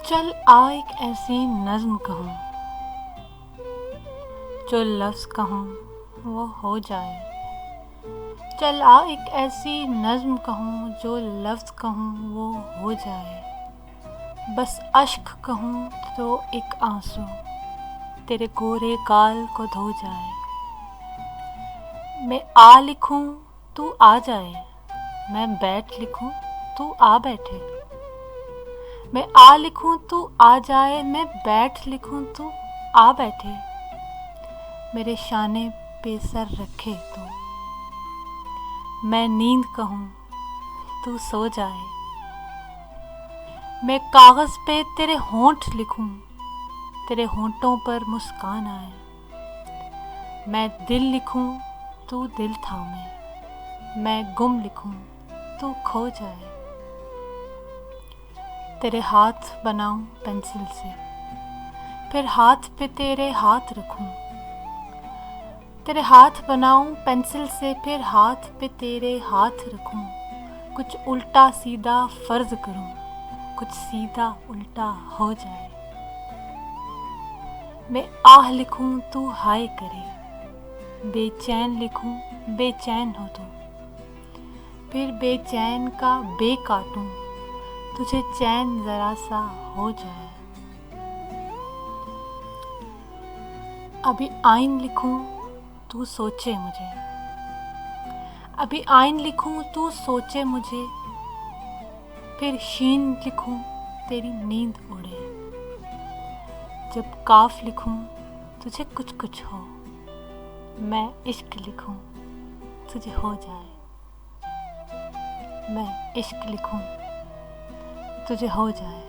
चल आ एक ऐसी नज़्म कहूँ, जो लफ्ज़ कहूँ वो हो जाए। चल आ एक ऐसी नज़्म कहूँ, जो लफ्ज़ कहूँ वो हो जाए। बस अश्क कहूँ तो एक आंसू तेरे गोरे गाल को धो जाए। मैं आ लिखूँ तू आ जाए, मैं बैठ लिखूँ तू आ बैठे। मैं आ लिखूँ तू आ जाए, मैं बैठ लिखूँ तू आ बैठे। मेरे शाने पे सर रखे तू, मैं नींद कहूँ तू सो जाए। मैं कागज़ पे तेरे होंठ लिखूँ, तेरे होंठों पर मुस्कान आए। मैं दिल लिखूँ तू दिल थामे, मैं गुम लिखूँ तू खो जाए। तेरे हाथ बनाऊं पेंसिल से, फिर हाथ पे तेरे हाथ रखूं। तेरे हाथ बनाऊं पेंसिल से, फिर हाथ पे तेरे हाथ रखूं। कुछ उल्टा सीधा फर्ज करूं, कुछ सीधा उल्टा हो जाए। मैं आह लिखूं तू हाय करे, बेचैन लिखूं बेचैन हो तू। फिर बेचैन का बे काटूं, तुझे चैन जरा सा हो जाए। अभी आइन लिखूं तू सोचे मुझे, अभी आइन लिखूं तू सोचे मुझे। फिर शीन लिखूं तेरी नींद उड़े। जब काफ लिखूं तुझे कुछ कुछ हो, मैं इश्क लिखूं तुझे हो जाए। मैं इश्क लिखूं तुझे हो जाए।